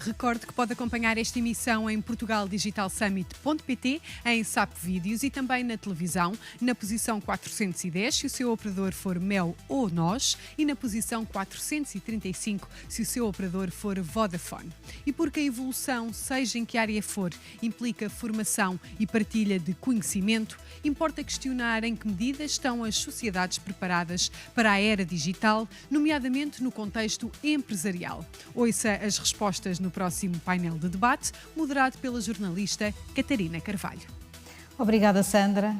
Recordo que pode acompanhar esta emissão em portugaldigitalsummit.pt, em SAP Vídeos e também na televisão, na posição 410, se o seu operador for Mel ou NOS, e na posição 435, se o seu operador for Vodafone. E porque a evolução, seja em que área for, implica formação e partilha de conhecimento, importa questionar em que medida estão as sociedades preparadas para a era digital, nomeadamente no contexto empresarial. Ouça as respostas no próximo painel de debate, moderado pela jornalista Catarina Carvalho. Obrigada, Sandra.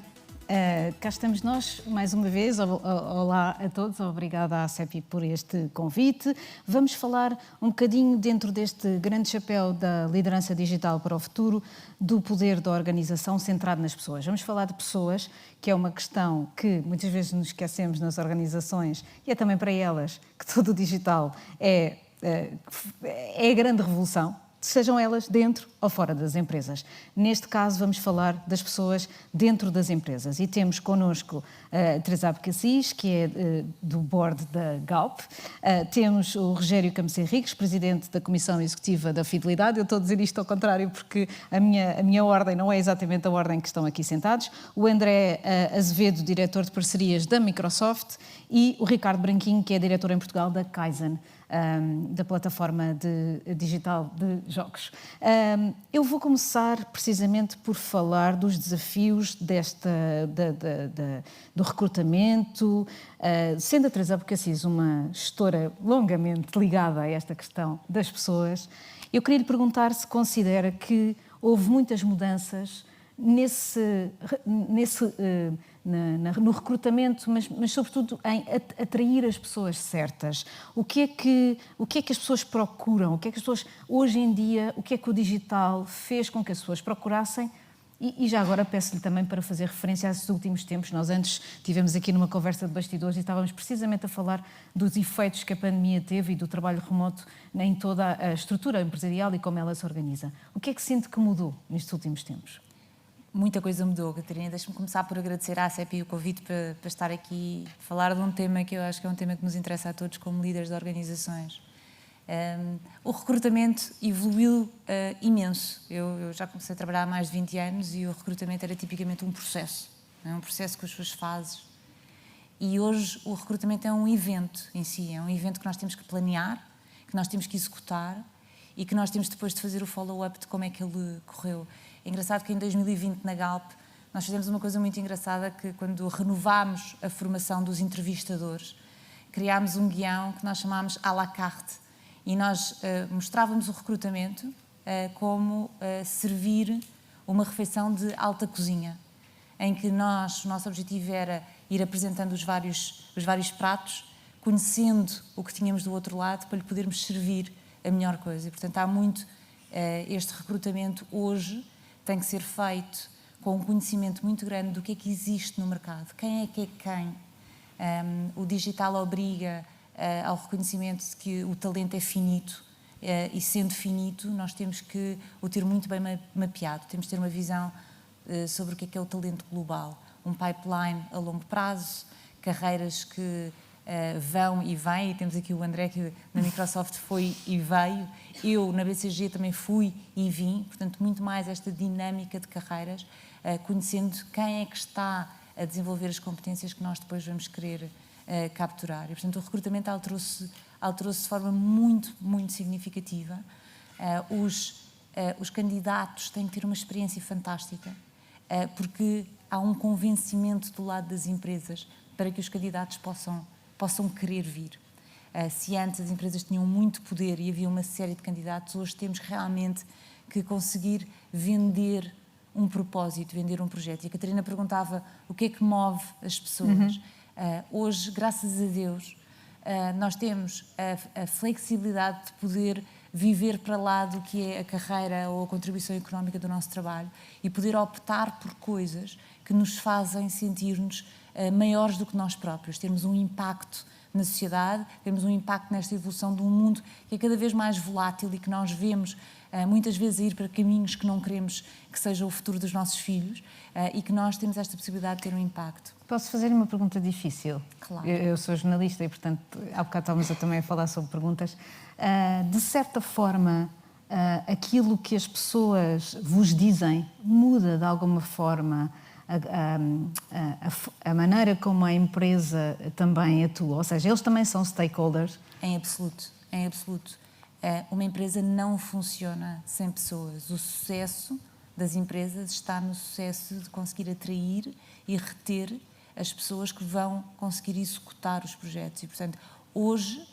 Cá estamos nós, mais uma vez. Olá a todos, obrigada à CEPI por este convite. Vamos falar um bocadinho dentro deste grande chapéu da liderança digital para o futuro, do poder da organização centrado nas pessoas. Vamos falar de pessoas, que é uma questão que muitas vezes nos esquecemos nas organizações, e é também para elas que todo o digital é a grande revolução, sejam elas dentro ou fora das empresas. Neste caso, vamos falar das pessoas dentro das empresas. E temos connosco a Teresa Abcacis, que é do board da Galp. Temos o Rogério Campos Henriques, presidente da Comissão Executiva da Fidelidade. Eu estou a dizer isto ao contrário, porque a minha ordem não é exatamente a ordem que estão aqui sentados. O André Azevedo, diretor de parcerias da Microsoft. E o Ricardo Branquinho, que é diretor em Portugal da Kaizen, da plataforma digital de jogos. Eu vou começar precisamente por falar dos desafios do recrutamento, sendo a Teresa Abcacis uma gestora longamente ligada a esta questão das pessoas. Eu queria lhe perguntar se considera que houve muitas mudanças no recrutamento, mas sobretudo em atrair as pessoas certas. O que é que as pessoas procuram? O que é que as pessoas, hoje em dia, o que é que o digital fez com que as pessoas procurassem? E já agora peço-lhe também para fazer referência a esses últimos tempos. Nós antes tivemos aqui numa conversa de bastidores e estávamos precisamente a falar dos efeitos que a pandemia teve e do trabalho remoto em toda a estrutura empresarial e como ela se organiza. O que é que sente que mudou nestes últimos tempos? Muita coisa mudou, Catarina. Deixe-me começar por agradecer à CEPI o convite para estar aqui a falar de um tema que eu acho que é um tema que nos interessa a todos como líderes de organizações. O recrutamento evoluiu imenso. Eu já comecei a trabalhar há mais de 20 anos e o recrutamento era tipicamente um processo com as suas fases. E hoje o recrutamento é um evento em si, é um evento que nós temos que planear, que nós temos que executar e que nós temos depois de fazer o follow-up de como é que ele correu. É engraçado que em 2020, na Galp, nós fizemos uma coisa muito engraçada, que quando renovámos a formação dos entrevistadores, criámos um guião que nós chamámos à la carte e nós mostrávamos o recrutamento como servir uma refeição de alta cozinha, em que o nosso objetivo era ir apresentando os vários pratos, conhecendo o que tínhamos do outro lado para lhe podermos servir a melhor coisa. E, portanto, há muito este recrutamento hoje tem que ser feito com um conhecimento muito grande do que é que existe no mercado, quem é quem. O digital obriga ao reconhecimento de que o talento é finito e, sendo finito, nós temos que o ter muito bem mapeado, temos que ter uma visão sobre o que é o talento global, um pipeline a longo prazo, carreiras que vão e vêm, e temos aqui o André que na Microsoft foi e veio, eu na BCG também fui e vim, portanto muito mais esta dinâmica de carreiras, conhecendo quem é que está a desenvolver as competências que nós depois vamos querer capturar. E portanto o recrutamento alterou-se de forma muito, muito significativa. Os candidatos têm que ter uma experiência fantástica, porque há um convencimento do lado das empresas para que os candidatos possam querer vir. Se antes as empresas tinham muito poder e havia uma série de candidatos, hoje temos realmente que conseguir vender um propósito, vender um projeto. E a Catarina perguntava o que é que move as pessoas. Hoje, graças a Deus, nós temos a flexibilidade de poder viver para lá do que é a carreira ou a contribuição económica do nosso trabalho e poder optar por coisas que nos fazem sentir-nos maiores do que nós próprios, termos um impacto na sociedade, termos um impacto nesta evolução de um mundo que é cada vez mais volátil e que nós vemos muitas vezes a ir para caminhos que não queremos que seja o futuro dos nossos filhos e que nós temos esta possibilidade de ter um impacto. Posso fazer uma pergunta difícil? Claro. Eu sou jornalista e, portanto, há bocado estávamos também a falar sobre perguntas. De certa forma, aquilo que as pessoas vos dizem muda de alguma forma a maneira como a empresa também atua? Ou seja, eles também são stakeholders? Em absoluto, em absoluto. Uma empresa não funciona sem pessoas. O sucesso das empresas está no sucesso de conseguir atrair e reter as pessoas que vão conseguir executar os projetos. E, portanto, hoje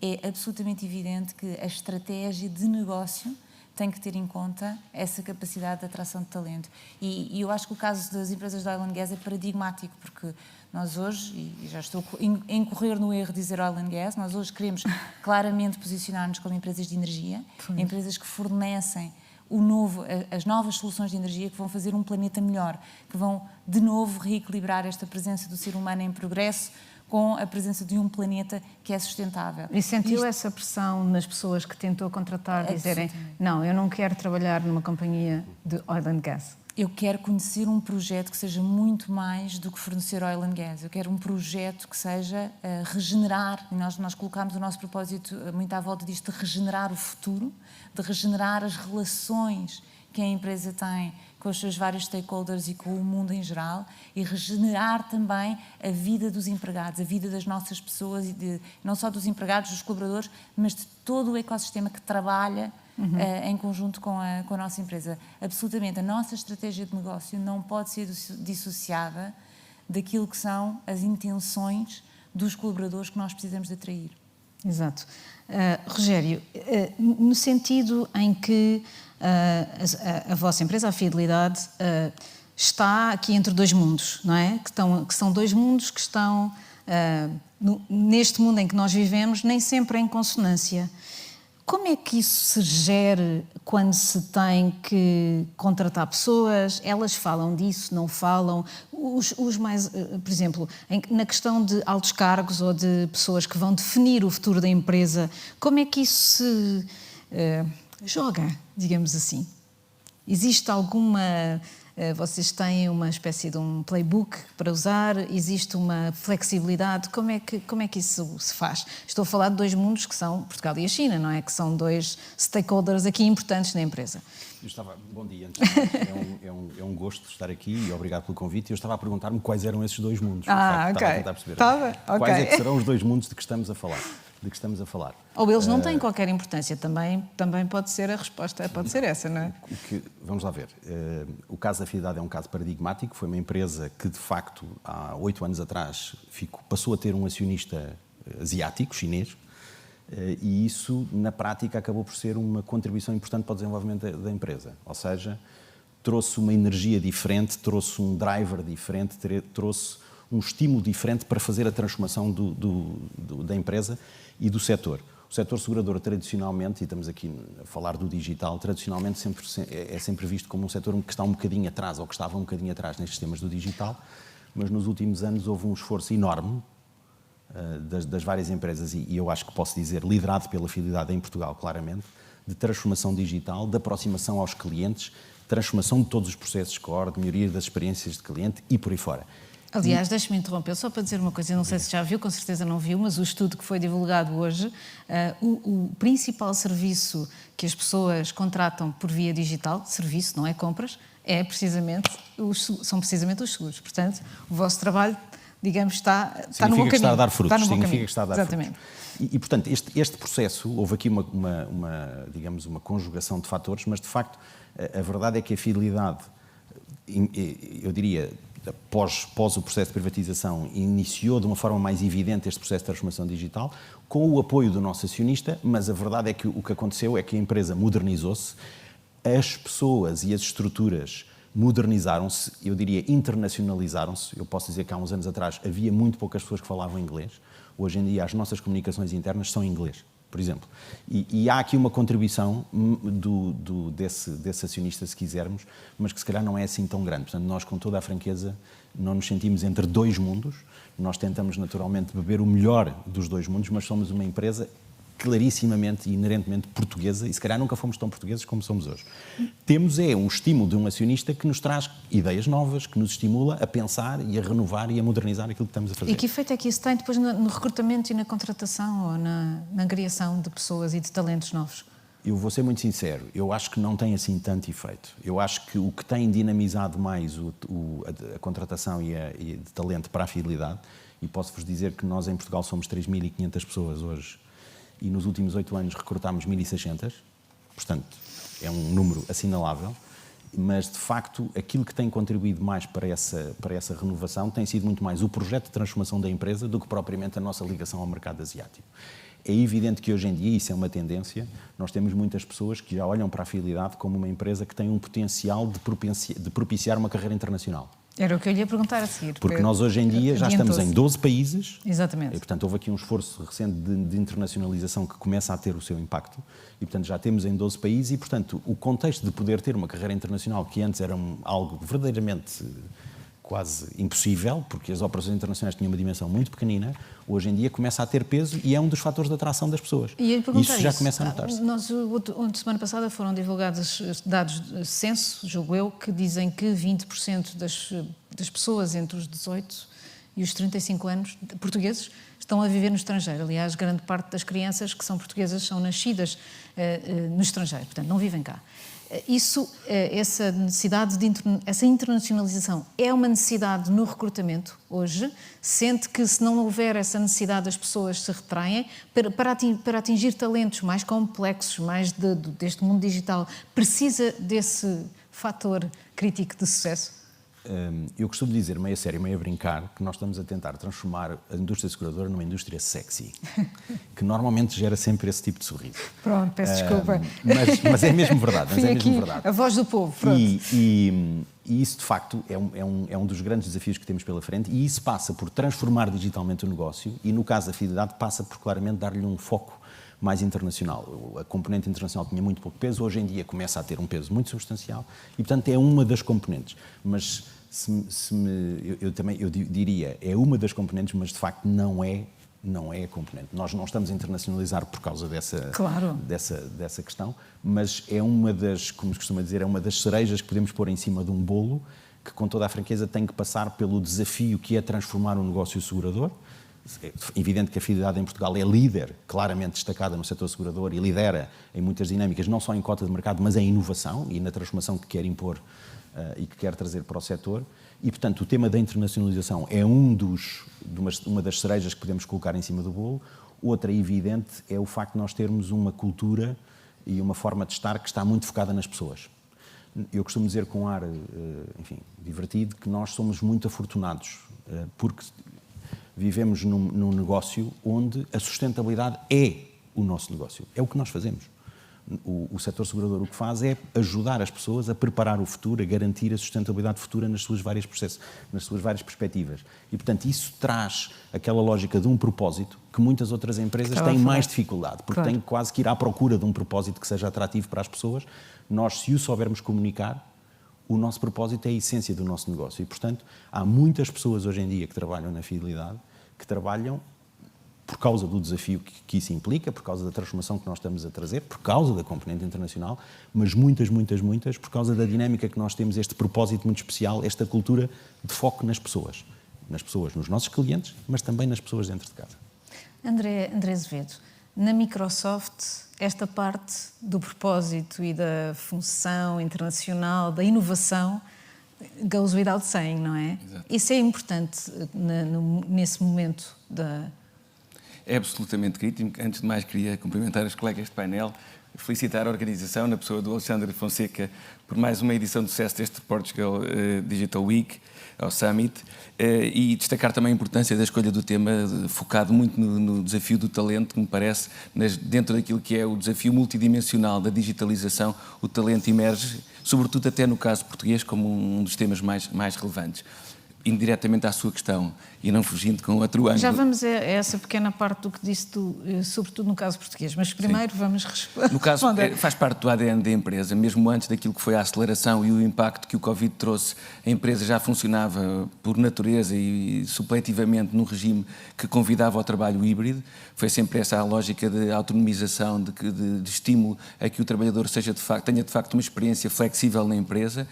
é absolutamente evidente que a estratégia de negócio tem que ter em conta essa capacidade de atração de talento. E eu acho que o caso das empresas da Oil and Gas é paradigmático, porque nós hoje, e já estou a incorrer no erro de dizer Oil and Gas, nós hoje queremos claramente posicionar-nos como empresas de energia, empresas que fornecem as novas soluções de energia que vão fazer um planeta melhor, que vão de novo reequilibrar esta presença do ser humano em progresso com a presença de um planeta que é sustentável. E sentiu essa pressão nas pessoas que tentou contratar, dizerem, não, eu não quero trabalhar numa companhia de oil and gas? Eu quero conhecer um projeto que seja muito mais do que fornecer oil and gas. Eu quero um projeto que seja regenerar, e nós colocámos o nosso propósito muito à volta disto, de regenerar o futuro, de regenerar as relações que a empresa tem com os seus vários stakeholders e com o mundo em geral, e regenerar também a vida dos empregados, a vida das nossas pessoas, e não só dos empregados, dos colaboradores, mas de todo o ecossistema que trabalha em conjunto com a nossa empresa. Absolutamente, a nossa estratégia de negócio não pode ser dissociada daquilo que são as intenções dos colaboradores que nós precisamos de atrair. Exato. Rogério, no sentido em que a vossa empresa, a Fidelidade, está aqui entre dois mundos, não é? Que são dois mundos que estão, neste mundo em que nós vivemos, nem sempre em consonância. Como é que isso se gere quando se tem que contratar pessoas? Elas falam disso, não falam? Os mais, por exemplo, na questão de altos cargos ou de pessoas que vão definir o futuro da empresa, como é que isso se joga, digamos assim? Existe alguma... Vocês têm uma espécie de um playbook para usar? Existe uma flexibilidade? Como é que isso se faz? Estou a falar de dois mundos que são Portugal e a China, não é? Que são dois stakeholders aqui importantes na empresa. Bom dia, antes de mais, é um gosto estar aqui e obrigado pelo convite. Eu estava a perguntar-me quais eram esses dois mundos. Ok. Estava a tentar perceber. Quais é que serão os dois mundos de que estamos a falar. Ou eles não têm qualquer importância, também pode ser a resposta, pode ser essa, não é? Vamos lá ver. O caso da Fidelidade é um caso paradigmático. Foi uma empresa que, de facto, há 8 anos atrás passou a ter um acionista asiático, chinês, e isso, na prática, acabou por ser uma contribuição importante para o desenvolvimento da empresa. Ou seja, trouxe uma energia diferente, trouxe um driver diferente, trouxe um estímulo diferente para fazer a transformação da empresa e do setor. O setor segurador, tradicionalmente, e estamos aqui a falar do digital, tradicionalmente é sempre visto como um setor que está um bocadinho atrás, ou que estava um bocadinho atrás nestes temas do digital, mas nos últimos anos houve um esforço enorme das várias empresas, e eu acho que posso dizer, liderado pela Fidelidade em Portugal, claramente, de transformação digital, de aproximação aos clientes, transformação de todos os processos core, de melhoria das experiências de cliente e por aí fora. Aliás, deixe-me interromper só para dizer uma coisa, eu não sei se já viu, com certeza não viu, mas o estudo que foi divulgado hoje, o principal serviço que as pessoas contratam por via digital, serviço, não é compras, são precisamente os seguros. Portanto, o vosso trabalho, digamos, está no bom caminho. Significa que está a dar frutos. Significa que está a dar Exatamente. Frutos. E, portanto, este processo, houve aqui digamos, uma conjugação de fatores, mas, de facto, a verdade é que a Fidelidade, eu diria, após o processo de privatização, iniciou de uma forma mais evidente este processo de transformação digital, com o apoio do nosso acionista, mas a verdade é que o que aconteceu é que a empresa modernizou-se, as pessoas e as estruturas modernizaram-se, eu diria internacionalizaram-se. Eu posso dizer que há uns anos atrás havia muito poucas pessoas que falavam inglês. Hoje em dia as nossas comunicações internas são em inglês, por exemplo. E há aqui uma contribuição desse acionista, se quisermos, mas que se calhar não é assim tão grande. Portanto, nós, com toda a franqueza, não nos sentimos entre dois mundos. Nós tentamos, naturalmente, beber o melhor dos dois mundos, mas somos uma empresa clarissimamente e inerentemente portuguesa, e se calhar nunca fomos tão portugueses como somos hoje. Temos um estímulo de um acionista que nos traz ideias novas, que nos estimula a pensar e a renovar e a modernizar aquilo que estamos a fazer. E que efeito é que isso tem depois no recrutamento e na contratação ou na criação de pessoas e de talentos novos? Eu vou ser muito sincero, eu acho que não tem assim tanto efeito. Eu acho que o que tem dinamizado mais a contratação e de talento para a fidelidade, e posso-vos dizer que nós em Portugal somos 3.500 pessoas hoje, e nos últimos 8 anos recrutámos 1.600, portanto é um número assinalável, mas de facto aquilo que tem contribuído mais para essa renovação tem sido muito mais o projeto de transformação da empresa do que propriamente a nossa ligação ao mercado asiático. É evidente que hoje em dia, isso é uma tendência, nós temos muitas pessoas que já olham para a fidelidade como uma empresa que tem um potencial de propiciar uma carreira internacional. Era o que eu lhe ia perguntar a seguir. Porque nós hoje em dia já estamos em 12 países. Exatamente. E, portanto, houve aqui um esforço recente de internacionalização que começa a ter o seu impacto. E, portanto, já temos em 12 países e, portanto, o contexto de poder ter uma carreira internacional, que antes era algo verdadeiramente quase impossível, porque as operações internacionais tinham uma dimensão muito pequenina, hoje em dia começa a ter peso e é um dos fatores de atração das pessoas. E isso já começa a notar-se. Semana passada foram divulgados dados de censo, julgo eu, que dizem que 20% das pessoas entre os 18 e os 35 anos portugueses estão a viver no estrangeiro. Aliás, grande parte das crianças que são portuguesas são nascidas no estrangeiro, portanto, não vivem cá. Essa necessidade essa internacionalização é uma necessidade no recrutamento hoje? Sente que se não houver essa necessidade as pessoas se retraem? Para atingir talentos mais complexos, mais deste mundo digital, precisa desse fator crítico de sucesso? Eu costumo dizer, meio a sério, meio a brincar, que nós estamos a tentar transformar a indústria seguradora numa indústria sexy, que normalmente gera sempre esse tipo de sorriso. Pronto, peço desculpa. Mas é mesmo verdade. Fui aqui a voz do povo. Pronto. E isso, de facto, é um dos grandes desafios que temos pela frente, e isso passa por transformar digitalmente o negócio, e no caso da fidelidade passa por claramente dar-lhe um foco mais internacional. A componente internacional tinha muito pouco peso, hoje em dia começa a ter um peso muito substancial e, portanto, é uma das componentes. Mas eu diria, é uma das componentes, mas de facto não é a componente. Nós não estamos a internacionalizar por causa dessa questão, mas é uma das, como se costuma dizer, é uma das cerejas que podemos pôr em cima de um bolo que, com toda a franqueza, tem que passar pelo desafio que é transformar um negócio segurador. É evidente que a fidelidade em Portugal é líder, claramente destacada no setor segurador, e lidera em muitas dinâmicas, não só em cota de mercado, mas em inovação e na transformação que quer impor e que quer trazer para o setor. E, portanto, o tema da internacionalização é uma das cerejas que podemos colocar em cima do bolo. Outra evidente é o facto de nós termos uma cultura e uma forma de estar que está muito focada nas pessoas. Eu costumo dizer com um ar, divertido, que nós somos muito afortunados, porque vivemos num negócio onde a sustentabilidade é o nosso negócio, é o que nós fazemos. O setor segurador o que faz é ajudar as pessoas a preparar o futuro, a garantir a sustentabilidade futura nas suas várias perspectivas. E, portanto, isso traz aquela lógica de um propósito que muitas outras empresas têm mais dificuldade, porque têm quase que ir à procura de um propósito que seja atrativo para as pessoas. Nós, se o soubermos comunicar, o nosso propósito é a essência do nosso negócio. E, portanto, há muitas pessoas hoje em dia que trabalham na fidelidade, que trabalham por causa do desafio que isso implica, por causa da transformação que nós estamos a trazer, por causa da componente internacional, mas muitas por causa da dinâmica que nós temos, este propósito muito especial, esta cultura de foco nas pessoas, nos nossos clientes, mas também nas pessoas dentro de casa. André Azevedo, na Microsoft, esta parte do propósito e da função internacional, da inovação, goes without saying, não é? Exato. Isso é importante nesse momento da... É absolutamente crítico. Antes de mais, queria cumprimentar os colegas de painel, felicitar a organização, na pessoa do Alexandre Fonseca, por mais uma edição de sucesso deste Portugal Digital Week, ao Summit, e destacar também a importância da escolha do tema, focado muito no desafio do talento, que me parece, dentro daquilo que é o desafio multidimensional da digitalização, o talento emerge, sobretudo até no caso português, como um dos temas mais relevantes. Indiretamente à sua questão e não fugindo com outro ângulo. Já vamos a essa pequena parte do que disse sobretudo no caso português, mas primeiro vamos responder. No caso, faz parte do ADN da empresa, mesmo antes daquilo que foi a aceleração e o impacto que o Covid trouxe. A empresa já funcionava por natureza e supletivamente num regime que convidava ao trabalho híbrido. Foi sempre essa a lógica de autonomização, de estímulo a que o trabalhador tenha de facto uma experiência flexível na empresa,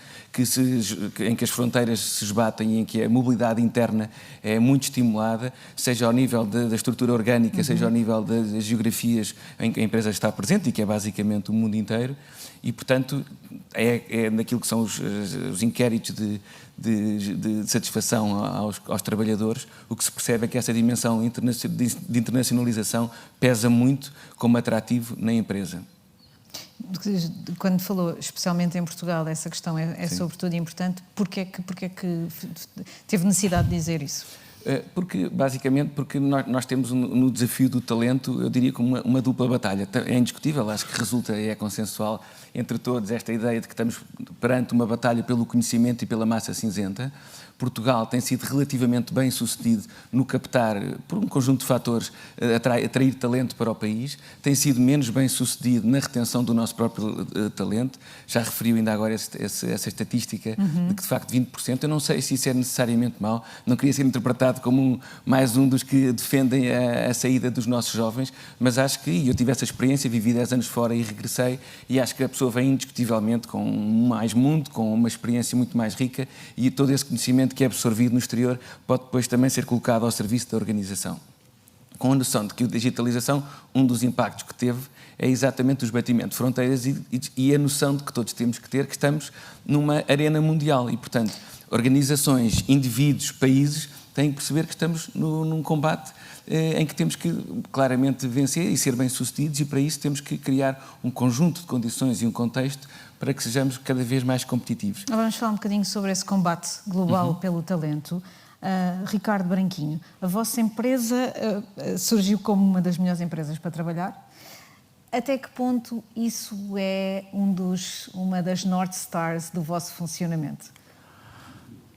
em que as fronteiras se esbatem e em que a mobilidade interna é muito estimulada, seja ao nível da estrutura orgânica, seja ao nível das geografias em que a empresa está presente, e que é basicamente o mundo inteiro, e, portanto, é naquilo que são os inquéritos de satisfação aos trabalhadores, o que se percebe é que essa dimensão de internacionalização pesa muito como atrativo na empresa. Quando falou, especialmente em Portugal, essa questão é sobretudo importante, porquê é que teve necessidade de dizer isso? Basicamente porque nós temos no desafio do talento, eu diria como uma dupla batalha. É indiscutível, acho que resulta e é consensual entre todos esta ideia de que estamos perante uma batalha pelo conhecimento e pela massa cinzenta. Portugal tem sido relativamente bem sucedido no captar, por um conjunto de fatores, atrair talento para o país, tem sido menos bem sucedido na retenção do nosso próprio talento. Já referiu ainda agora essa estatística de que de facto 20%, eu não sei se isso é necessariamente mau, não queria ser interpretado como mais um dos que defendem a saída dos nossos jovens, mas acho que, e eu tive essa experiência, vivi 10 anos fora e regressei, e acho que a pessoa vem indiscutivelmente com mais mundo, com uma experiência muito mais rica, e todo esse conhecimento que é absorvido no exterior pode depois também ser colocado ao serviço da organização. Com a noção de que a digitalização, um dos impactos que teve é exatamente o esbatimento de fronteiras e a noção de que todos temos que ter que estamos numa arena mundial e, portanto, organizações, indivíduos, países têm que perceber que estamos num combate em que temos que claramente vencer e ser bem-sucedidos, e para isso temos que criar um conjunto de condições e um contexto para que sejamos cada vez mais competitivos. Vamos falar um bocadinho sobre esse combate global pelo talento. Ricardo Branquinho, a vossa empresa surgiu como uma das melhores empresas para trabalhar. Até que ponto isso é uma das North Stars do vosso funcionamento?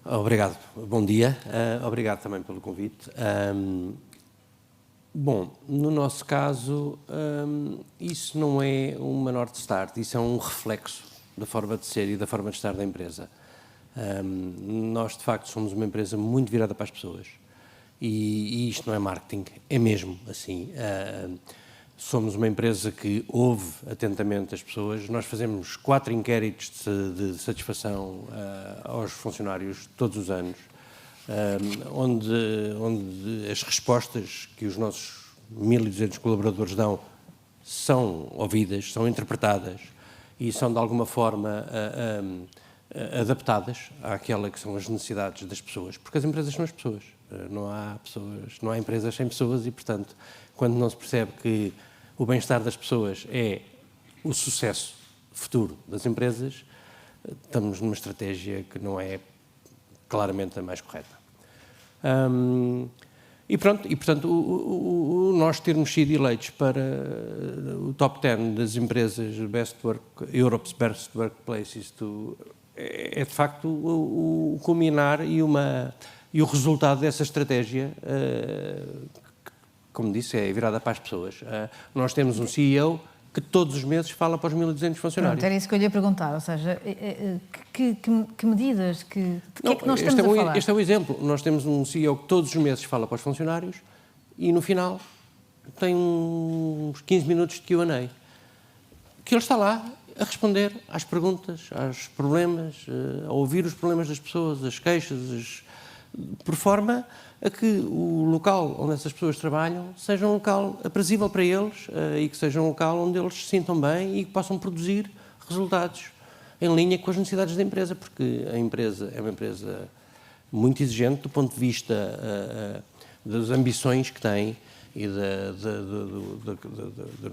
Obrigado. Bom dia. Obrigado também pelo convite. Bom, no nosso caso, isso não é uma North Star, isso é um reflexo da forma de ser e da forma de estar da empresa. Nós, de facto, somos uma empresa muito virada para as pessoas e isto não é marketing, é mesmo assim. Somos uma empresa que ouve atentamente as pessoas. Nós fazemos 4 inquéritos de satisfação aos funcionários todos os anos, onde as respostas que os nossos 1.200 colaboradores dão são ouvidas, são interpretadas e são de alguma forma adaptadas àquela que são as necessidades das pessoas, porque as empresas são as pessoas. Não há empresas sem pessoas e, portanto, quando não se percebe que o bem-estar das pessoas é o sucesso futuro das empresas, estamos numa estratégia que não é claramente a mais correta. E portanto, nós termos sido eleitos para o top 10 das empresas Europe's Best Workplaces é de facto o culminar e o resultado dessa estratégia, como disse, é virada para as pessoas. Nós temos um CEO que todos os meses fala para os 1.200 funcionários. Pronto, era isso que eu lhe ia perguntar, ou seja, que medidas, de que é que nós estamos a falar? Este é o exemplo. Nós temos um CEO que todos os meses fala para os funcionários e no final tem uns 15 minutos de Q&A, que ele está lá a responder às perguntas, aos problemas, a ouvir os problemas das pessoas, as queixas, por forma a que o local onde essas pessoas trabalham seja um local aprazível para eles e que seja um local onde eles se sintam bem e que possam produzir resultados em linha com as necessidades da empresa, porque a empresa é uma empresa muito exigente do ponto de vista das ambições que tem e da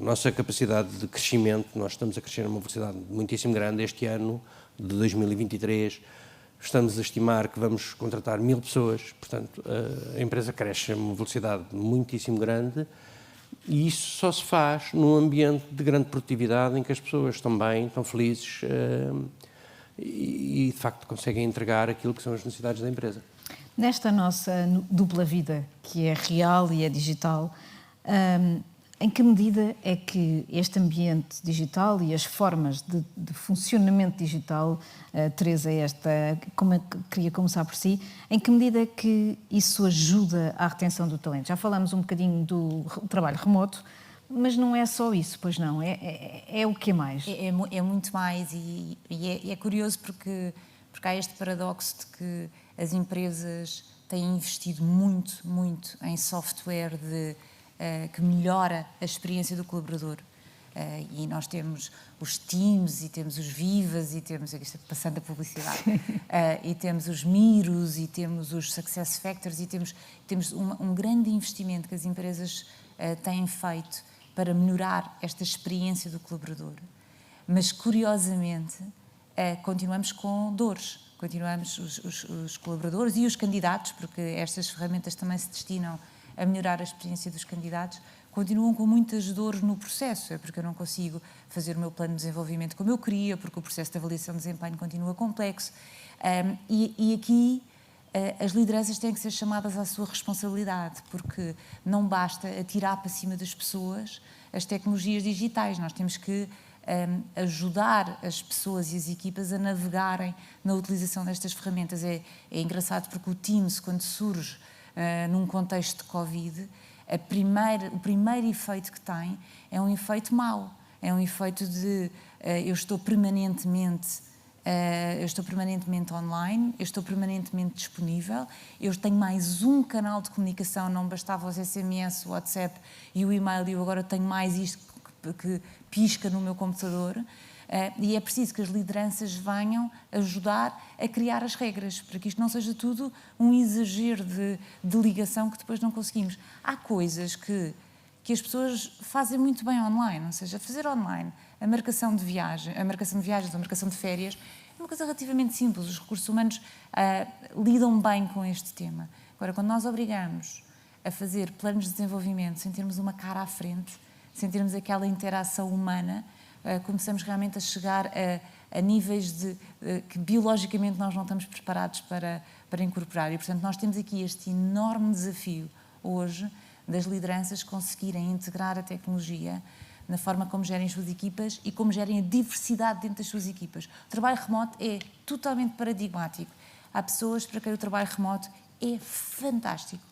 nossa capacidade de crescimento. Nós estamos a crescer a uma velocidade muitíssimo grande. Este ano, de 2023, estamos a estimar que vamos contratar 1.000 pessoas, portanto, a empresa cresce a uma velocidade muitíssimo grande e isso só se faz num ambiente de grande produtividade em que as pessoas estão bem, estão felizes e, de facto, conseguem entregar aquilo que são as necessidades da empresa. Nesta nossa dupla vida, que é real e é digital, em que medida é que este ambiente digital e as formas de funcionamento digital, Teresa, queria começar por si, em que medida é que isso ajuda à retenção do talento? Já falamos um bocadinho do trabalho remoto, mas não é só isso, pois não? É o que mais? É muito mais e é curioso porque há este paradoxo de que as empresas têm investido muito em software que melhora a experiência do colaborador. E nós temos os Teams, e temos os Vivas, e temos, passando a publicidade, e temos os Miros, e temos os Success Factors, e temos um grande investimento que as empresas têm feito para melhorar esta experiência do colaborador. Mas, curiosamente, continuamos com dores. Continuamos, os colaboradores e os candidatos, porque estas ferramentas também se destinam a melhorar a experiência dos candidatos, continuam com muitas dores no processo. É porque eu não consigo fazer o meu plano de desenvolvimento como eu queria, porque o processo de avaliação de desempenho continua complexo. E aqui as lideranças têm que ser chamadas à sua responsabilidade, porque não basta atirar para cima das pessoas as tecnologias digitais. Nós temos que ajudar as pessoas e as equipas a navegarem na utilização destas ferramentas. É engraçado porque o Teams, quando surge num contexto de Covid, o primeiro efeito que tem é um efeito mau. É um efeito de eu estou permanentemente online, eu estou permanentemente disponível, eu tenho mais um canal de comunicação, não bastava os SMS, o WhatsApp e o e-mail, e eu agora tenho mais isto que pisca no meu computador. E é preciso que as lideranças venham ajudar a criar as regras, para que isto não seja tudo um exagero de ligação que depois não conseguimos. Há coisas que as pessoas fazem muito bem online, ou seja, fazer online a marcação de viagens, ou a marcação de férias, é uma coisa relativamente simples. Os recursos humanos lidam bem com este tema. Agora, quando nós obrigamos a fazer planos de desenvolvimento sem termos uma cara à frente, sem termos aquela interação humana, começamos realmente a chegar a níveis que biologicamente nós não estamos preparados para incorporar. E, portanto, nós temos aqui este enorme desafio hoje das lideranças conseguirem integrar a tecnologia na forma como gerem as suas equipas e como gerem a diversidade dentro das suas equipas. O trabalho remoto é totalmente paradigmático. Há pessoas para quem o trabalho remoto é fantástico.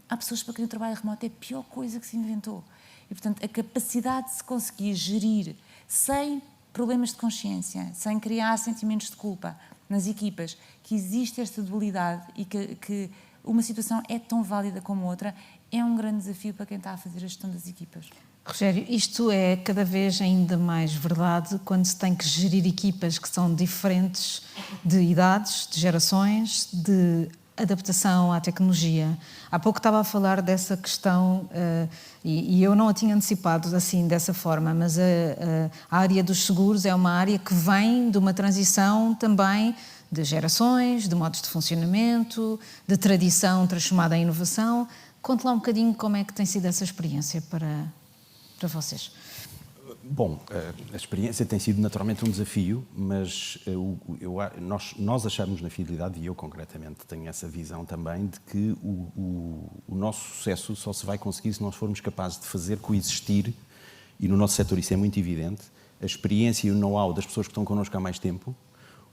Há pessoas para quem o trabalho remoto é a pior coisa que se inventou. E, portanto, a capacidade de se conseguir gerir sem problemas de consciência, sem criar sentimentos de culpa nas equipas, que existe esta dualidade e que uma situação é tão válida como outra, é um grande desafio para quem está a fazer a gestão das equipas. Rogério, isto é cada vez ainda mais verdade quando se tem que gerir equipas que são diferentes de idades, de gerações, de adaptação à tecnologia. Há pouco estava a falar dessa questão, e eu não a tinha antecipado assim, dessa forma, mas a área dos seguros é uma área que vem de uma transição também de gerações, de modos de funcionamento, de tradição transformada em inovação. Conte lá um bocadinho como é que tem sido essa experiência para vocês. Bom, a experiência tem sido naturalmente um desafio, mas nós achamos na Fidelidade, e eu concretamente tenho essa visão também, de que o nosso sucesso só se vai conseguir se nós formos capazes de fazer coexistir, e no nosso setor isso é muito evidente, a experiência e o know-how das pessoas que estão connosco há mais tempo,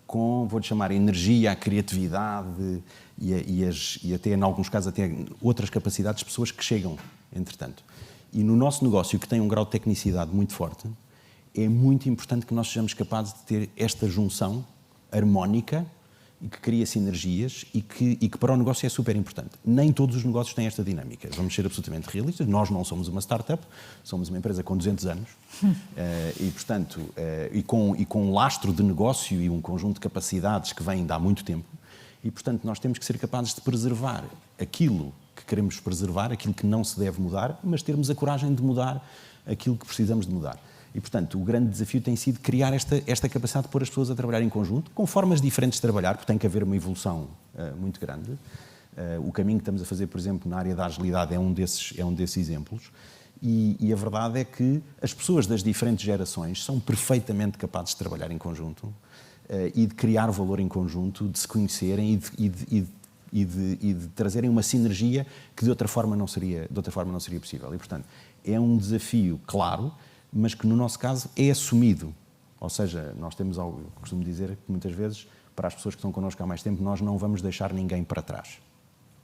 com, vou-lhe chamar, a energia, a criatividade e até, em alguns casos, até outras capacidades de pessoas que chegam, entretanto. E no nosso negócio, que tem um grau de tecnicidade muito forte, é muito importante que nós sejamos capazes de ter esta junção harmónica e que cria sinergias e que para o negócio é super importante. Nem todos os negócios têm esta dinâmica. Vamos ser absolutamente realistas. Nós não somos uma startup, somos uma empresa com 200 anos e, portanto, e com um lastro de negócio e um conjunto de capacidades que vêm de há muito tempo. E, portanto, nós temos que ser capazes de preservar aquilo que queremos preservar, aquilo que não se deve mudar, mas termos a coragem de mudar aquilo que precisamos de mudar. E, portanto, o grande desafio tem sido criar esta capacidade de pôr as pessoas a trabalhar em conjunto, com formas diferentes de trabalhar, porque tem que haver uma evolução muito grande. O caminho que estamos a fazer, por exemplo, na área da agilidade é um desses exemplos. E a verdade é que as pessoas das diferentes gerações são perfeitamente capazes de trabalhar em conjunto e de criar valor em conjunto, de se conhecerem e de trazerem uma sinergia que de outra forma não seria possível. E, portanto, é um desafio claro, mas que no nosso caso é assumido. Ou seja, nós temos algo, costumo dizer que muitas vezes, para as pessoas que estão connosco há mais tempo, nós não vamos deixar ninguém para trás.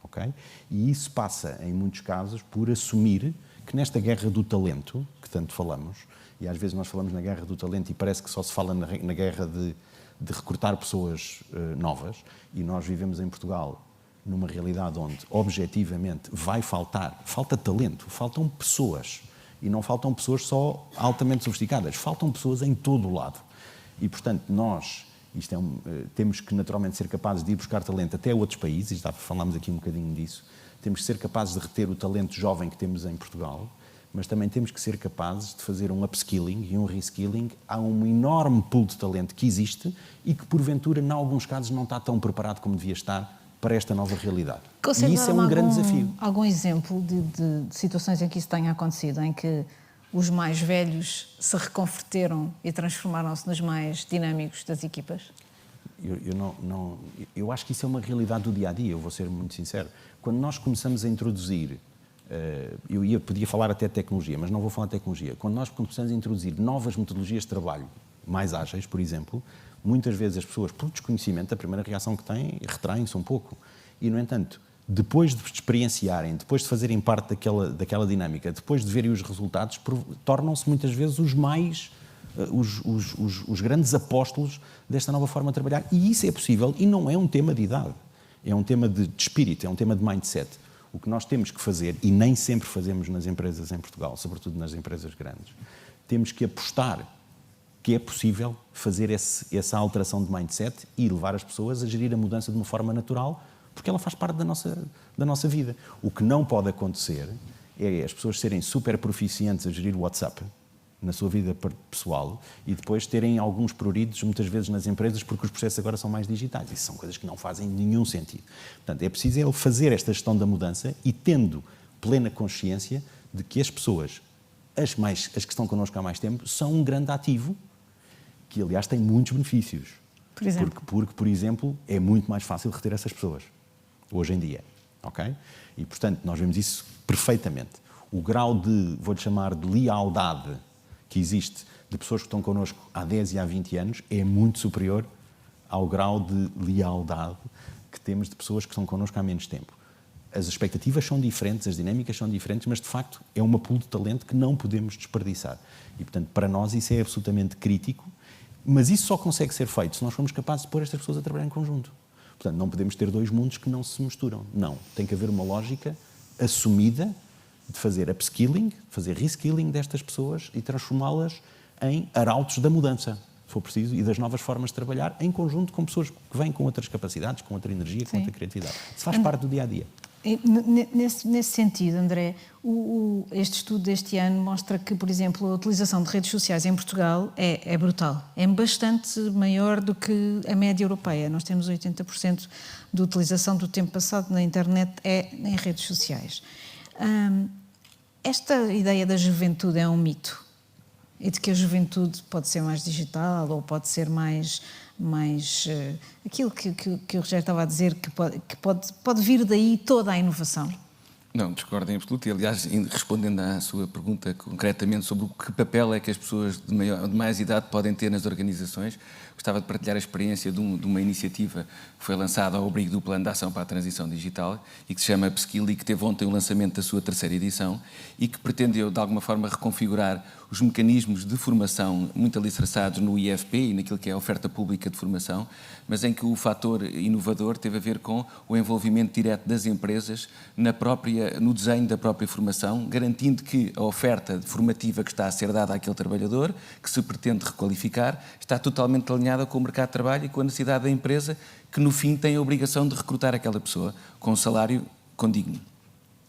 Okay? E isso passa, em muitos casos, por assumir que nesta guerra do talento, que tanto falamos, e às vezes nós falamos na guerra do talento e parece que só se fala na guerra de recrutar pessoas novas, e nós vivemos em Portugal numa realidade onde, objetivamente, falta talento, faltam pessoas. E não faltam pessoas só altamente sofisticadas, faltam pessoas em todo o lado. E, portanto, nós temos que naturalmente ser capazes de ir buscar talento até outros países, já falámos aqui um bocadinho disso, temos que ser capazes de reter o talento jovem que temos em Portugal, mas também temos que ser capazes de fazer um upskilling e um reskilling a um enorme pool de talento que existe e que, porventura, em alguns casos, não está tão preparado como devia estar para esta nova realidade. Consegue e isso é um grande desafio. Algum exemplo de situações em que isso tenha acontecido, em que os mais velhos se reconverteram e transformaram-se nos mais dinâmicos das equipas? Eu acho que isso é uma realidade do dia-a-dia, eu vou ser muito sincero. Quando nós começamos a introduzir, podia falar até de tecnologia, mas não vou falar de tecnologia. Quando nós começamos a introduzir novas metodologias de trabalho mais ágeis, por exemplo, muitas vezes as pessoas, por desconhecimento, a primeira reação que têm, retraem-se um pouco. E, no entanto, depois de experienciarem, depois de fazerem parte daquela dinâmica, depois de verem os resultados, tornam-se muitas vezes os grandes apóstolos desta nova forma de trabalhar. E isso é possível e não é um tema de idade. É um tema de espírito, é um tema de mindset. O que nós temos que fazer, e nem sempre fazemos nas empresas em Portugal, sobretudo nas empresas grandes, temos que apostar que é possível fazer essa alteração de mindset e levar as pessoas a gerir a mudança de uma forma natural, porque ela faz parte da nossa vida. O que não pode acontecer é as pessoas serem super proficientes a gerir o WhatsApp na sua vida pessoal e depois terem alguns pruridos muitas vezes nas empresas porque os processos agora são mais digitais. Isso são coisas que não fazem nenhum sentido. Portanto, é preciso ele fazer esta gestão da mudança e tendo plena consciência de que as pessoas, as que estão connosco há mais tempo, são um grande ativo que, aliás, tem muitos benefícios. Por exemplo? Porque, por exemplo, é muito mais fácil reter essas pessoas, hoje em dia. Ok? E, portanto, nós vemos isso perfeitamente. O grau de, vou-lhe chamar de lealdade que existe de pessoas que estão connosco há 10 e há 20 anos é muito superior ao grau de lealdade que temos de pessoas que estão connosco há menos tempo. As expectativas são diferentes, as dinâmicas são diferentes, mas, de facto, é uma pool de talento que não podemos desperdiçar. E, portanto, para nós isso é absolutamente crítico, mas isso só consegue ser feito se nós formos capazes de pôr estas pessoas a trabalhar em conjunto. Portanto, não podemos ter dois mundos que não se misturam. Não. Tem que haver uma lógica assumida de fazer upskilling, fazer reskilling destas pessoas e transformá-las em arautos da mudança, se for preciso, e das novas formas de trabalhar em conjunto com pessoas que vêm com outras capacidades, com outra energia, com outra criatividade. Isso faz parte do dia-a-dia. Nesse sentido, André, este estudo deste ano mostra que, por exemplo, a utilização de redes sociais em Portugal é brutal. É bastante maior do que a média europeia. Nós temos 80% de utilização do tempo passado na internet em redes sociais. Esta ideia da juventude é um mito? E de que a juventude pode ser mais digital ou pode ser mais aquilo que o Rogério estava a dizer, que pode vir daí toda a inovação? Não, discordo em absoluto. E, aliás, respondendo à sua pergunta concretamente sobre o que papel é que as pessoas de mais idade podem ter nas organizações, gostava de partilhar a experiência de uma iniciativa que foi lançada ao abrigo do Plano de Ação para a Transição Digital e que se chama Upskill e que teve ontem o lançamento da sua 3ª edição e que pretendeu, de alguma forma, reconfigurar os mecanismos de formação muito alicerçados no IFP e naquilo que é a oferta pública de formação, mas em que o fator inovador teve a ver com o envolvimento direto das empresas no desenho da própria formação, garantindo que a oferta formativa que está a ser dada àquele trabalhador, que se pretende requalificar, está totalmente alinhada com o mercado de trabalho e com a necessidade da empresa, que no fim tem a obrigação de recrutar aquela pessoa com um salário condigno.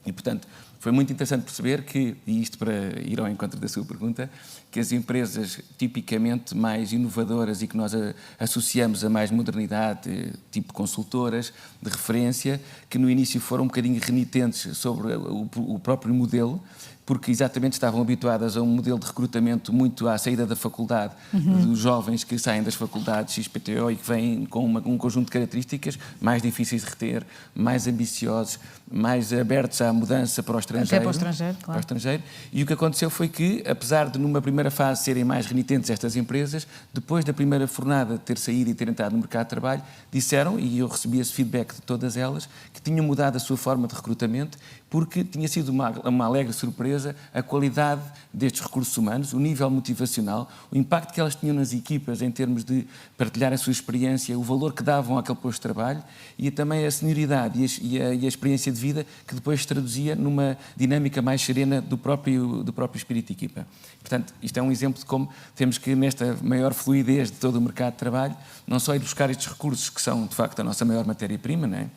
E, portanto, foi muito interessante perceber que, e isto para ir ao encontro da sua pergunta, que as empresas tipicamente mais inovadoras e que nós associamos a mais modernidade, tipo consultoras de referência, que no início foram um bocadinho renitentes sobre o próprio modelo, porque exatamente estavam habituadas a um modelo de recrutamento muito à saída da faculdade, dos jovens que saem das faculdades XPTO e que vêm com um conjunto de características mais difíceis de reter, mais ambiciosos, mais abertos à mudança para os estrangeiro. Até para o estrangeiro, claro. Para o estrangeiro. E o que aconteceu foi que, apesar de numa primeira fase serem mais renitentes estas empresas, depois da primeira fornada ter saído e ter entrado no mercado de trabalho, disseram, e eu recebi esse feedback de todas elas, que tinham mudado a sua forma de recrutamento, porque tinha sido uma alegre surpresa a qualidade destes recursos humanos, o nível motivacional, o impacto que elas tinham nas equipas em termos de partilhar a sua experiência, o valor que davam àquele posto de trabalho e também a senioridade e a experiência de vida que depois se traduzia numa dinâmica mais serena do próprio espírito de equipa. Portanto, isto é um exemplo de como temos que, nesta maior fluidez de todo o mercado de trabalho, não só ir buscar estes recursos que são, de facto, a nossa maior matéria-prima, não é?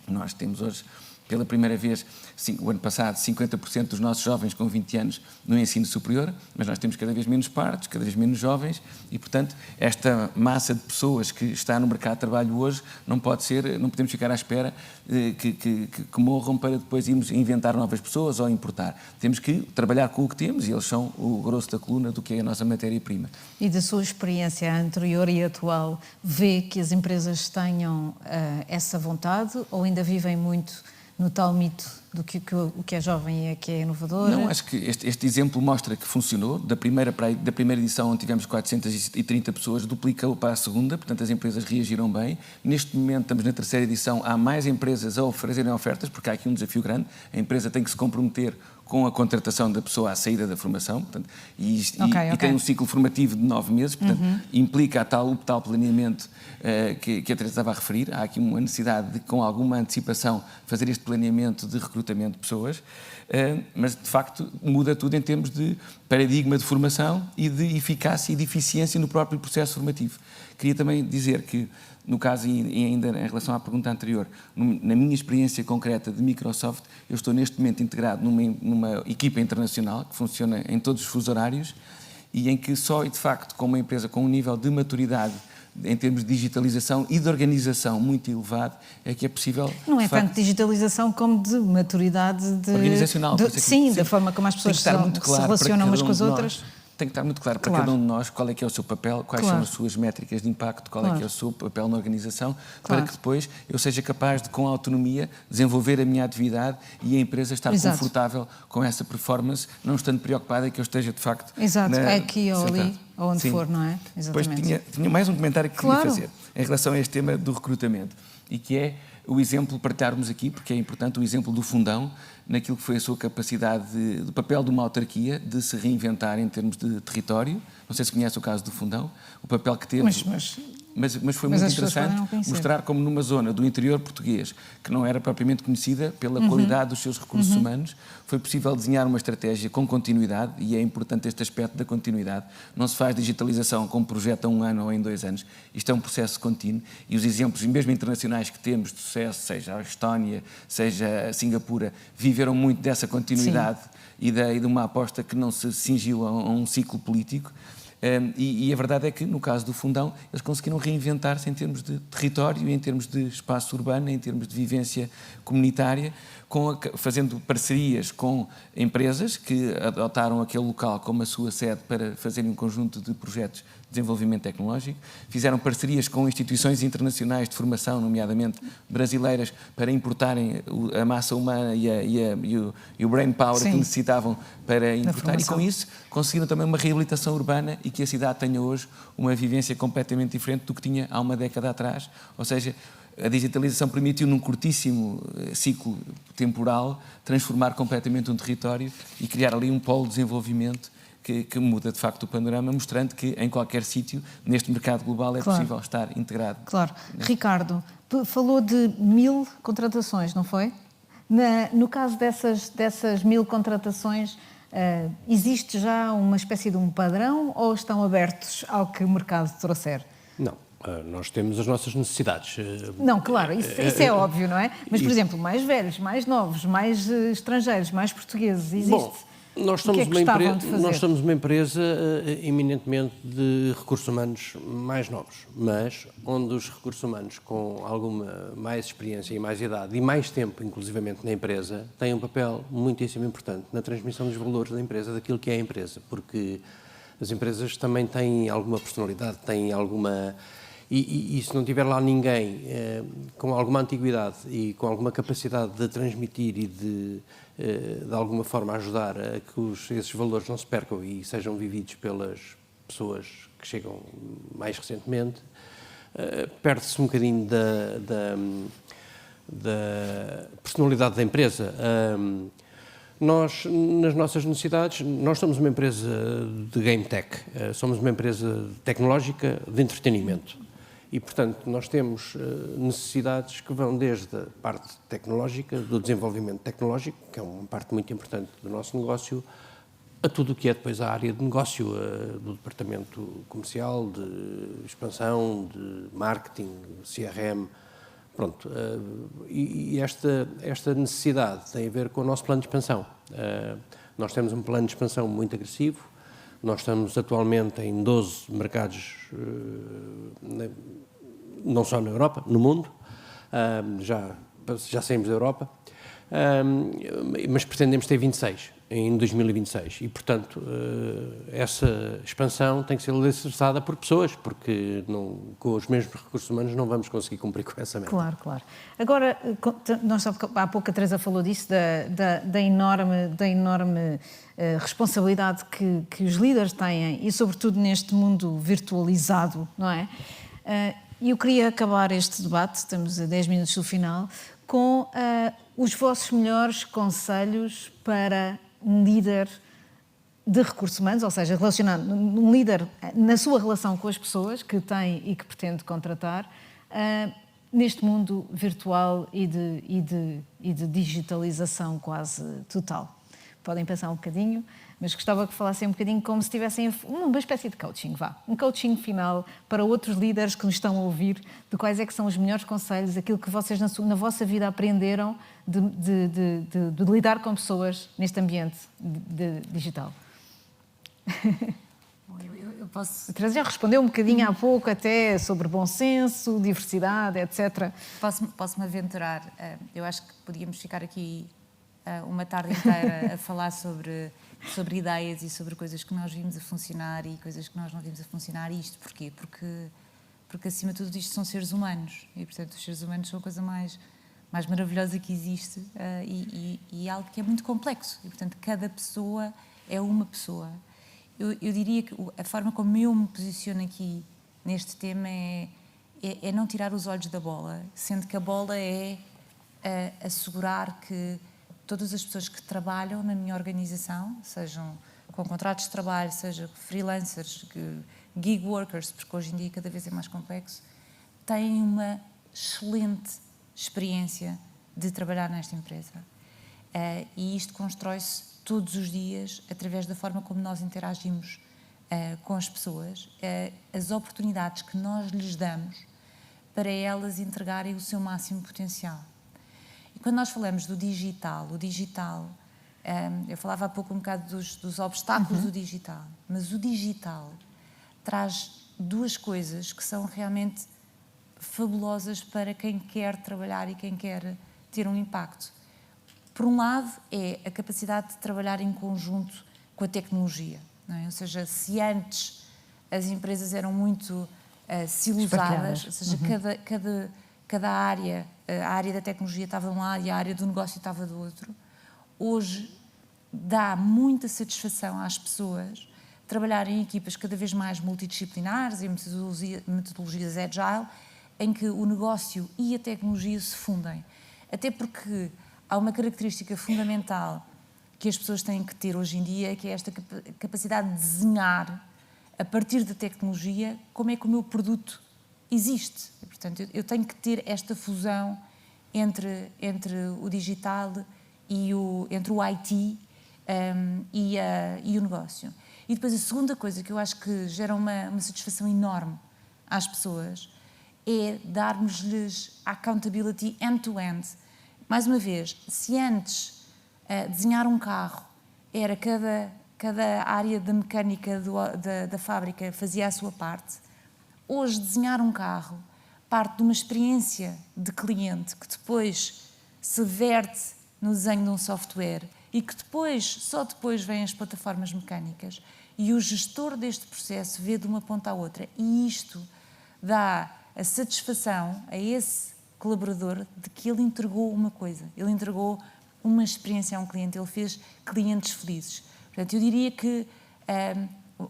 Nós temos hoje, pela primeira vez, o ano passado, 50% dos nossos jovens com 20 anos no ensino superior, mas nós temos cada vez menos partos, cada vez menos jovens e, portanto, esta massa de pessoas que está no mercado de trabalho hoje não podemos ficar à espera que morram para depois irmos inventar novas pessoas ou importar. Temos que trabalhar com o que temos e eles são o grosso da coluna do que é a nossa matéria-prima. E da sua experiência anterior e atual, vê que as empresas tenham essa vontade ou ainda vivem muito no tal mito do que o que é jovem é que é inovador? Não, acho que este exemplo mostra que funcionou. Da primeira edição, onde tivemos 430 pessoas, duplicou para a segunda, portanto as empresas reagiram bem. Neste momento estamos na terceira edição, há mais empresas a oferecerem ofertas, porque há aqui um desafio grande. A empresa tem que se comprometer com a contratação da pessoa à saída da formação, portanto, e tem um ciclo formativo de 9 meses, portanto, implica o tal planeamento que a Teresa estava a referir. Há aqui uma necessidade de, com alguma antecipação, fazer este planeamento de recrutamento de pessoas, mas, de facto, muda tudo em termos de paradigma de formação e de eficácia e de eficiência no próprio processo formativo. Queria também dizer que, no caso, e ainda em relação à pergunta anterior, na minha experiência concreta de Microsoft, eu estou neste momento integrado numa equipa internacional que funciona em todos os fusos horários e em que só, de facto, com uma empresa com um nível de maturidade em termos de digitalização e de organização muito elevado, é que é possível... Não é tanto digitalização como de maturidade organizacional. Sim, da forma como as pessoas se relacionam umas com as outras. Tem que estar muito claro para cada um de nós qual é que é o seu papel, quais são as suas métricas de impacto, qual é que é o seu papel na organização, para que depois eu seja capaz de, com autonomia, desenvolver a minha atividade e a empresa estar confortável com essa performance, não estando preocupada que eu esteja, de facto... Aqui ou ali, ou onde for, não é? Exatamente. Depois tinha mais um comentário que queria fazer em relação a este tema do recrutamento, e que é o exemplo, partilharmos aqui, porque é importante, o exemplo do Fundão, naquilo que foi a sua capacidade do papel de uma autarquia de se reinventar em termos de território. Não sei se conhece o caso do Fundão, o papel que teve... Mas foi muito interessante mostrar como numa zona do interior português, que não era propriamente conhecida pela qualidade dos seus recursos humanos, foi possível desenhar uma estratégia com continuidade, e é importante este aspecto da continuidade. Não se faz digitalização com um projeto a 1 ano ou em 2 anos. Isto é um processo contínuo, e os exemplos, mesmo internacionais, que temos de sucesso, seja a Estónia, seja a Singapura, viveram muito dessa continuidade e de uma aposta que não se cingiu a um ciclo político. E a verdade é que, no caso do Fundão, eles conseguiram reinventar-se em termos de território, em termos de espaço urbano, em termos de vivência comunitária, fazendo parcerias com empresas que adotaram aquele local como a sua sede para fazerem um conjunto de projetos de desenvolvimento tecnológico, fizeram parcerias com instituições internacionais de formação, nomeadamente brasileiras, para importarem a massa humana e o brain power que necessitavam para importar, e com isso conseguiram também uma reabilitação urbana e que a cidade tenha hoje uma vivência completamente diferente do que tinha há uma década atrás. Ou seja, a digitalização permitiu, num curtíssimo ciclo temporal, transformar completamente um território e criar ali um polo de desenvolvimento que muda, de facto, o panorama, mostrando que em qualquer sítio, neste mercado global, é possível estar integrado. Claro. Ricardo, falou de 1000 contratações, não foi? No caso dessas 1000 contratações, existe já uma espécie de um padrão ou estão abertos ao que o mercado trouxer? Não. Nós temos as nossas necessidades. Não, claro, isso é óbvio, não é? Mas, por exemplo, mais velhos, mais novos, mais estrangeiros, mais portugueses, existe? Bom, nós somos uma empresa eminentemente de recursos humanos mais novos, mas onde os recursos humanos com alguma mais experiência e mais idade e mais tempo, inclusivamente, na empresa, têm um papel muitíssimo importante na transmissão dos valores da empresa, daquilo que é a empresa, porque as empresas também têm alguma personalidade, têm alguma... E se não tiver lá ninguém com alguma antiguidade e com alguma capacidade de transmitir e de de alguma forma ajudar a que esses valores não se percam e sejam vividos pelas pessoas que chegam mais recentemente. Perde-se um bocadinho da personalidade da empresa. Nós, nas nossas necessidades, nós somos uma empresa de game tech, somos uma empresa tecnológica de entretenimento e, portanto, nós temos necessidades que vão desde a parte tecnológica, do desenvolvimento tecnológico, que é uma parte muito importante do nosso negócio, a tudo o que é depois a área de negócio, do departamento comercial, de expansão, de marketing, CRM. Pronto, e esta necessidade tem a ver com o nosso plano de expansão. Nós temos um plano de expansão muito agressivo, nós estamos atualmente em 12 mercados, não só na Europa, no mundo, já saímos da Europa, mas pretendemos ter 26 em 2026 e, portanto, essa expansão tem que ser alicerçada por pessoas, porque com os mesmos recursos humanos não vamos conseguir cumprir com essa meta. Claro, claro. Agora, há pouco a Teresa falou disso, da enorme responsabilidade que os líderes têm e, sobretudo, neste mundo virtualizado, não é? E eu queria acabar este debate, estamos a 10 minutos do final, com os vossos melhores conselhos para um líder de recursos humanos, ou seja, um líder na sua relação com as pessoas que tem e que pretende contratar, neste mundo virtual e de digitalização quase total. Podem pensar um bocadinho, mas gostava que falassem um bocadinho como se tivessem uma espécie de coaching, um coaching final para outros líderes que nos estão a ouvir, de quais é que são os melhores conselhos, aquilo que vocês na vossa vida aprenderam de lidar com pessoas neste ambiente digital. Eu posso... A Teresa já respondeu um bocadinho há pouco até sobre bom senso, diversidade, etc. Posso-me aventurar. Eu acho que podíamos ficar aqui uma tarde inteira a falar sobre ideias e sobre coisas que nós vimos a funcionar e coisas que nós não vimos a funcionar. E isto porquê? Porque acima de tudo isto são seres humanos e, portanto, os seres humanos são a coisa mais maravilhosa que existe e algo que é muito complexo. E, portanto, cada pessoa é uma pessoa. Eu diria que a forma como eu me posiciono aqui neste tema é não tirar os olhos da bola, sendo que a bola é assegurar que todas as pessoas que trabalham na minha organização, sejam com contratos de trabalho, sejam freelancers, gig workers, porque hoje em dia cada vez é mais complexo, têm uma excelente experiência de trabalhar nesta empresa. E isto constrói-se todos os dias através da forma como nós interagimos com as pessoas, as oportunidades que nós lhes damos para elas entregarem o seu máximo potencial. E quando nós falamos do digital, eu falava há pouco um bocado dos obstáculos do digital, mas o digital traz duas coisas que são realmente fabulosas para quem quer trabalhar e quem quer ter um impacto. Por um lado, é a capacidade de trabalhar em conjunto com a tecnologia, não é? Ou seja, se antes as empresas eram muito silosadas, ou seja, cada área, a área da tecnologia estava de um lado e a área do negócio estava do outro, hoje dá muita satisfação às pessoas trabalhar em equipas cada vez mais multidisciplinares, em metodologias agile, em que o negócio e a tecnologia se fundem. Até porque há uma característica fundamental que as pessoas têm que ter hoje em dia, que é esta capacidade de desenhar, a partir da tecnologia, como é que o meu produto existe. E, portanto, eu tenho que ter esta fusão entre o digital e entre o IT e o negócio. E depois a segunda coisa que eu acho que gera uma satisfação enorme às pessoas é darmos-lhes accountability end-to-end. Mais uma vez, se antes desenhar um carro era cada área da mecânica da fábrica fazia a sua parte, hoje desenhar um carro parte de uma experiência de cliente que depois se verte no desenho de um software e que só depois vêm as plataformas mecânicas e o gestor deste processo vê de uma ponta à outra e isto dá a satisfação a esse colaborador de que ele entregou uma coisa, ele entregou uma experiência a um cliente, ele fez clientes felizes. Portanto, eu diria que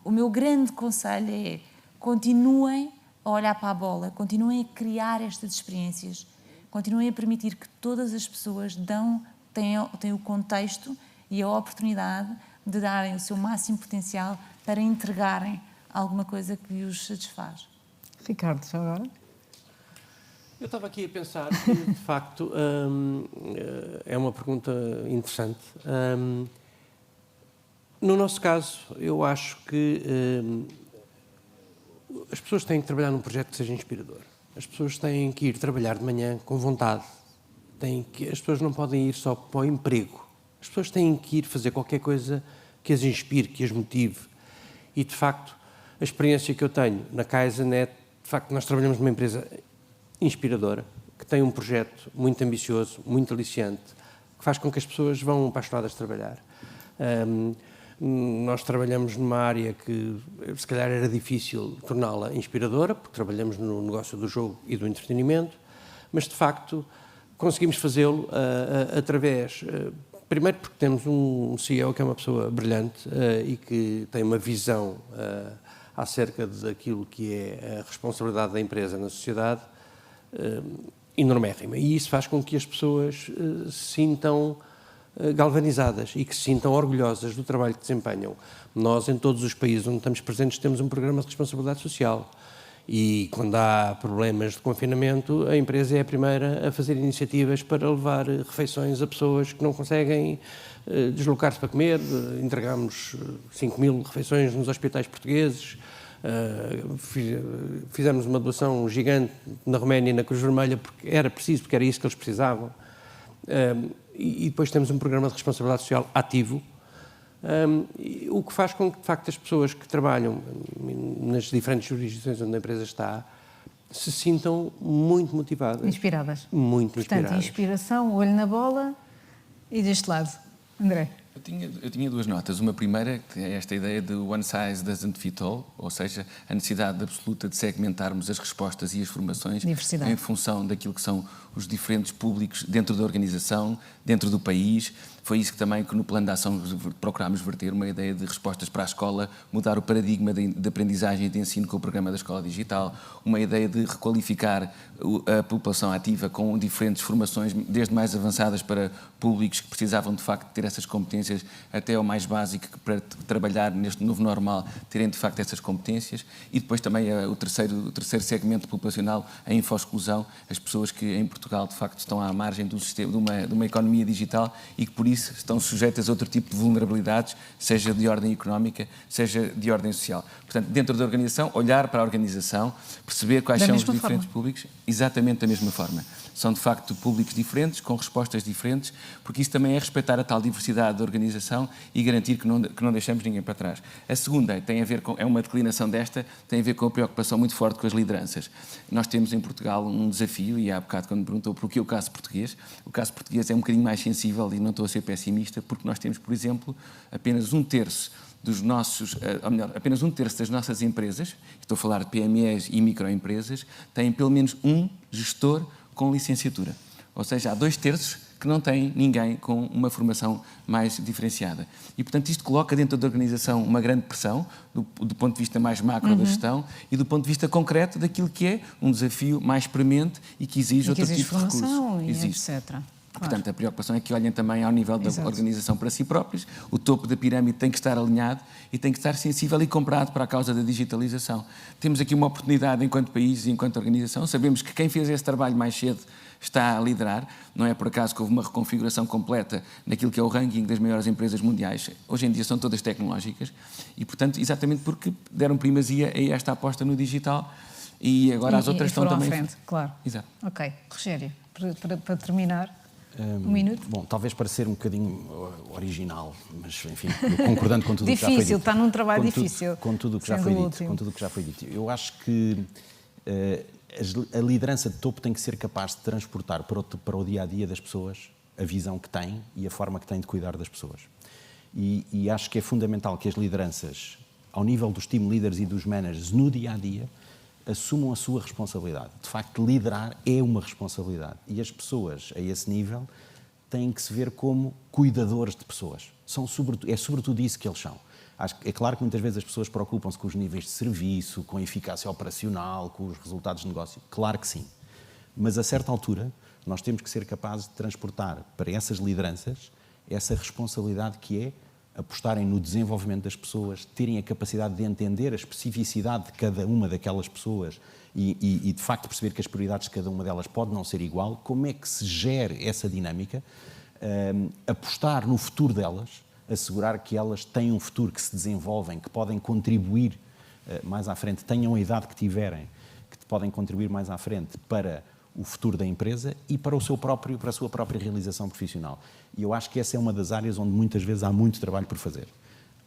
o meu grande conselho é: continuem a olhar para a bola, continuem a criar estas experiências, continuem a permitir que todas as pessoas tenham o contexto e a oportunidade de darem o seu máximo potencial para entregarem alguma coisa que os satisfaz. Ricardo, já agora? Eu estava aqui a pensar que, de facto, é uma pergunta interessante. No nosso caso, eu acho que as pessoas têm que trabalhar num projeto que seja inspirador. As pessoas têm que ir trabalhar de manhã com vontade. As pessoas não podem ir só para o emprego. As pessoas têm que ir fazer qualquer coisa que as inspire, que as motive. E, de facto, a experiência que eu tenho na Kaizen, de facto, nós trabalhamos numa empresa inspiradora, que tem um projeto muito ambicioso, muito aliciante, que faz com que as pessoas vão apaixonadas de trabalhar. Nós trabalhamos numa área que, se calhar, era difícil torná-la inspiradora, porque trabalhamos no negócio do jogo e do entretenimento, mas, de facto, conseguimos fazê-lo através... Primeiro porque temos um CEO que é uma pessoa brilhante e que tem uma visão acerca daquilo que é a responsabilidade da empresa na sociedade enormérrima. E isso faz com que as pessoas se sintam galvanizadas e que se sintam orgulhosas do trabalho que desempenham. Nós, em todos os países onde estamos presentes, temos um programa de responsabilidade social. E quando há problemas de confinamento, a empresa é a primeira a fazer iniciativas para levar refeições a pessoas que não conseguem deslocar-se para comer. Entregámos 5.000 refeições nos hospitais portugueses. Fizemos uma doação gigante na Roménia e na Cruz Vermelha porque era preciso, porque era isso que eles precisavam. E depois temos um programa de responsabilidade social ativo, o que faz com que, de facto, as pessoas que trabalham nas diferentes jurisdições onde a empresa está se sintam muito motivadas. Inspiradas. Muito inspiradas. Portanto, inspiração, olho na bola e deste lado. André? Eu tinha duas notas. Uma primeira, que é esta ideia de one size doesn't fit all, ou seja, a necessidade absoluta de segmentarmos as respostas e as formações em função daquilo que são os diferentes públicos dentro da organização, dentro do país. Foi isso que também que no plano de ação procurámos verter, uma ideia de respostas para a escola, mudar o paradigma de aprendizagem e de ensino com o programa da Escola Digital, uma ideia de requalificar a população ativa com diferentes formações, desde mais avançadas para públicos que precisavam de facto ter essas competências, até ao mais básico, que para trabalhar neste novo normal terem de facto essas competências, e depois também o terceiro segmento populacional, a info-exclusão, as pessoas que em Portugal de facto estão à margem do sistema, de uma economia digital e que por isso estão sujeitas a outro tipo de vulnerabilidades, seja de ordem económica, seja de ordem social. Portanto, dentro da organização, olhar para a organização, perceber quais são os diferentes públicos, exatamente da mesma forma. São, de facto, públicos diferentes, com respostas diferentes, porque isso também é respeitar a tal diversidade da organização e garantir que não deixamos ninguém para trás. A segunda tem a ver com, é uma declinação desta, tem a ver com a preocupação muito forte com as lideranças. Nós temos em Portugal um desafio, e há bocado quando me perguntou porquê o caso português é um bocadinho mais sensível, e não estou a ser pessimista, porque nós temos, por exemplo, apenas um terço apenas um terço das nossas empresas, estou a falar de PMEs e microempresas, têm pelo menos um gestor com licenciatura. Ou seja, há 2/3 que não têm ninguém com uma formação mais diferenciada. E, portanto, isto coloca dentro da organização uma grande pressão, do ponto de vista mais macro da gestão e do ponto de vista concreto daquilo que é um desafio mais premente e que exige outro tipo de recursos. Etc. Portanto, a preocupação é que olhem também ao nível da organização para si próprios. O topo da pirâmide tem que estar alinhado e tem que estar sensível e comprado para a causa da digitalização. Temos aqui uma oportunidade enquanto país e enquanto organização. Sabemos que quem fez esse trabalho mais cedo está a liderar. Não é por acaso que houve uma reconfiguração completa naquilo que é o ranking das maiores empresas mundiais. Hoje em dia são todas tecnológicas e, portanto, exatamente porque deram primazia a esta aposta no digital e agora as outras estão também... à frente, claro. Exato. Ok. Rogério, para terminar... Um minuto? Bom, talvez para ser um bocadinho original, mas enfim, concordando com tudo o que já foi dito. Difícil, está num trabalho difícil. Com tudo o que já foi dito. Eu acho que a liderança de topo tem que ser capaz de transportar para o dia-a-dia das pessoas a visão que tem e a forma que tem de cuidar das pessoas. E acho que é fundamental que as lideranças, ao nível dos team leaders e dos managers, no dia-a-dia, assumam a sua responsabilidade. De facto, liderar é uma responsabilidade. E as pessoas, a esse nível, têm que se ver como cuidadores de pessoas. É sobretudo isso que eles são. É claro que muitas vezes as pessoas preocupam-se com os níveis de serviço, com a eficácia operacional, com os resultados de negócio. Claro que sim. Mas a certa altura nós temos que ser capazes de transportar para essas lideranças essa responsabilidade que é apostarem no desenvolvimento das pessoas, terem a capacidade de entender a especificidade de cada uma daquelas pessoas e de facto perceber que as prioridades de cada uma delas pode não ser igual. Como é que se gere essa dinâmica? Apostar no futuro delas, assegurar que elas têm um futuro, que se desenvolvem, que podem contribuir mais à frente, tenham a idade que tiverem, que podem contribuir mais à frente para o futuro da empresa e para a sua própria realização profissional. E eu acho que essa é uma das áreas onde muitas vezes há muito trabalho por fazer.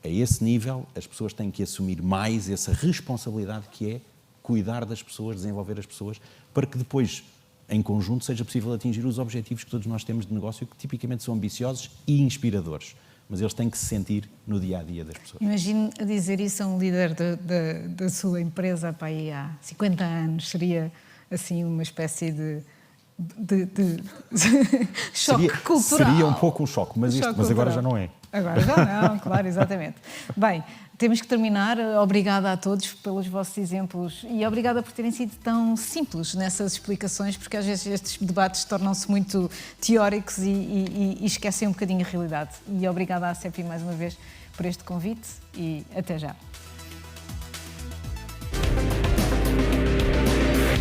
A esse nível, as pessoas têm que assumir mais essa responsabilidade que é cuidar das pessoas, desenvolver as pessoas, para que depois, em conjunto, seja possível atingir os objetivos que todos nós temos de negócio, que tipicamente são ambiciosos e inspiradores. Mas eles têm que se sentir no dia-a-dia das pessoas. Imagino dizer isso a um líder da sua empresa para aí há 50 anos. Seria, assim, uma espécie de choque cultural. Seria um pouco um choque, mas agora já não é. Agora já não, claro, exatamente. Bem, temos que terminar. Obrigada a todos pelos vossos exemplos e obrigada por terem sido tão simples nessas explicações, porque às vezes estes debates tornam-se muito teóricos e esquecem um bocadinho a realidade. E obrigada à CEPI mais uma vez por este convite e até já.